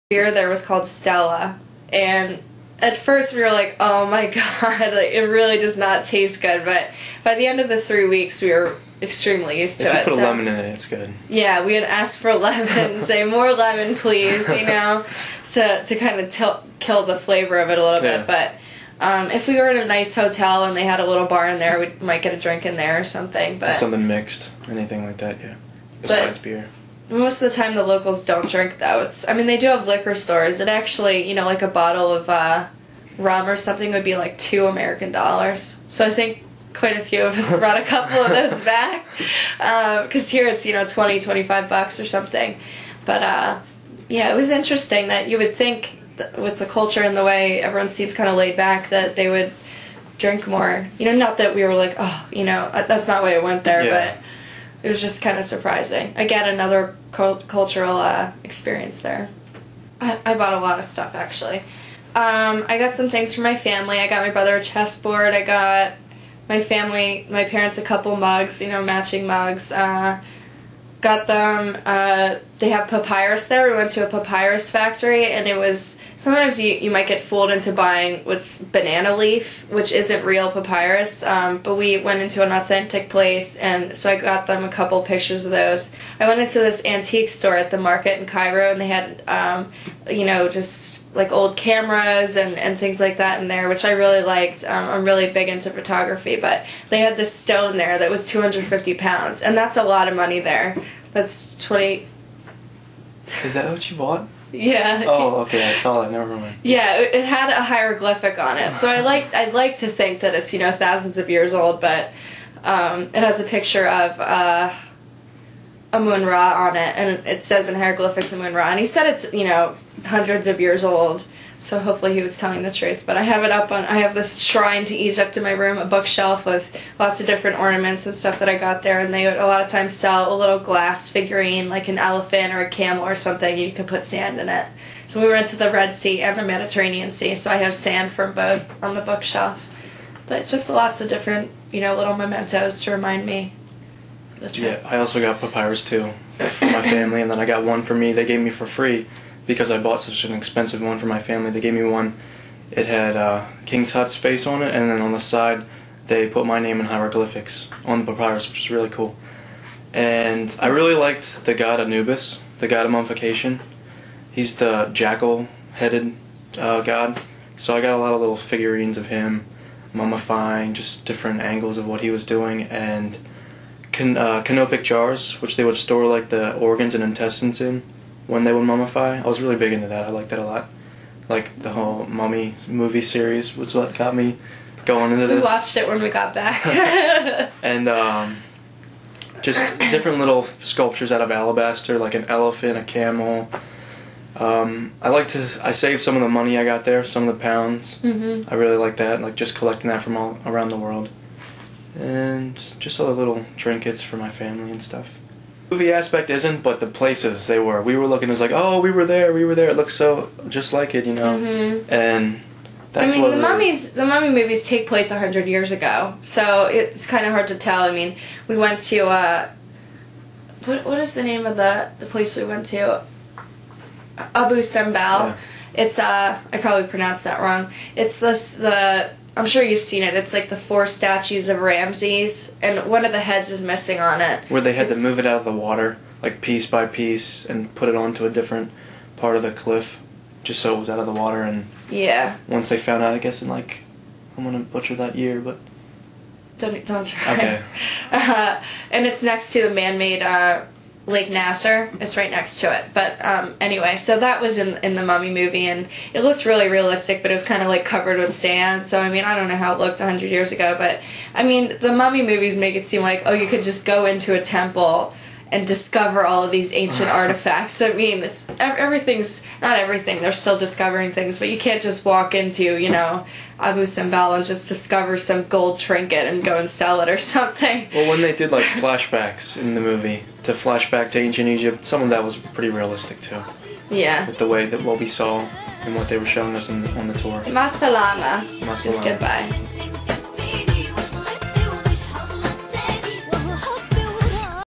beer there was called Stella, and at first we were like, oh my god, like, it really does not taste good, but by the end of the 3 weeks we were extremely used to it. If you put a lemon in it, it's good. Yeah, we had asked for lemon, say more lemon please, you know, to kind of kill the flavor of it a little bit, but if we were in a nice hotel and they had a little bar in there, we might get a drink in there or something. But something mixed, anything like that, yeah, besides beer. Most of the time the locals don't drink, though. I mean, they do have liquor stores. It actually, you know, like a bottle of rum or something would be like $2 American. So I think quite a few of us brought a couple of those back. Because here it's, you know, $20-25 or something. But, yeah, it was interesting that you would think that with the culture and the way everyone seems kind of laid back that they would drink more. You know, not that we were like, oh, you know, that's not why I went there, but it was just kind of surprising. Again, another cultural experience there. I bought a lot of stuff, actually. I got some things for my family. I got my brother a chessboard. I got my parents a couple mugs, you know, matching mugs. Got them, they have papyrus there. We went to a papyrus factory, and it was, sometimes you might get fooled into buying what's banana leaf, which isn't real papyrus, but we went into an authentic place, and so I got them a couple pictures of those. I went into this antique store at the market in Cairo, and they had, you know, just like old cameras and things like that in there, which I really liked. I'm really big into photography, but they had this stone there that was 250 pounds, and that's a lot of money there. That's 20... Is that what you bought? Yeah. Oh, okay, I saw that, never mind. Yeah, it had a hieroglyphic on it, so I'd like to think that it's, you know, thousands of years old, but it has a picture of Amun-Ra on it, and it says in hieroglyphics Amun-Ra, and he said it's, you know, hundreds of years old, so hopefully he was telling the truth. But I have it up on, I have this shrine to Egypt in my room, a bookshelf with lots of different ornaments and stuff that I got there, and they would a lot of times sell a little glass figurine, like an elephant or a camel or something, and you could put sand in it. So we went to the Red Sea and the Mediterranean Sea, so I have sand from both on the bookshelf. But just lots of different, you know, little mementos to remind me of the trip. Yeah, I also got papyrus too for my family, and then I got one for me they gave me for free because I bought such an expensive one for my family. They gave me one. It had King Tut's face on it, and then on the side they put my name in hieroglyphics on the papyrus, which is really cool. And I really liked the god Anubis, the god of mummification. He's the jackal-headed god. So I got a lot of little figurines of him mummifying, just different angles of what he was doing, and canopic jars, which they would store like the organs and intestines in when they would mummify. I was really big into that. I liked that a lot. Like the whole Mummy movie series was what got me going into this. We watched it when we got back. And just different little sculptures out of alabaster, like an elephant, a camel. I saved some of the money I got there, some of the pounds. I really like that, like just collecting that from all around the world. And just other little trinkets for my family and stuff. The movie aspect isn't, but the places they were. We were looking, it was like, oh, we were there. It looks so just like it, you know. And that's the Mummy movies take place 100 years ago, so it's kind of hard to tell. I mean, we went to what is the name of the place we went to? Abu Simbel. Yeah. It's I probably pronounced that wrong. It's I'm sure you've seen it. It's like the 4 statues of Ramses, and one of the heads is missing on it. Where they had to move it out of the water, like piece by piece, and put it onto a different part of the cliff, just so it was out of the water. And yeah. Once they found out, I guess in like, I'm gonna butcher that year, but don't try. Okay. And it's next to the man-made Lake Nasser. It's right next to it. But anyway, so that was in the Mummy movie, and it looked really realistic, but it was kind of like covered with sand. So I mean, I don't know how it looked 100 years ago, but I mean, the Mummy movies make it seem like, oh, you could just go into a temple and discover all of these ancient artifacts. I mean, it's everything's not everything. They're still discovering things, but you can't just walk into, you know, Abu Simbel and just discover some gold trinket and go and sell it or something. Well, when they did like flashbacks in the movie to flashback to ancient Egypt, some of that was pretty realistic too. Yeah. With the way that what we saw and what they were showing us on the tour. Masalama. Just goodbye.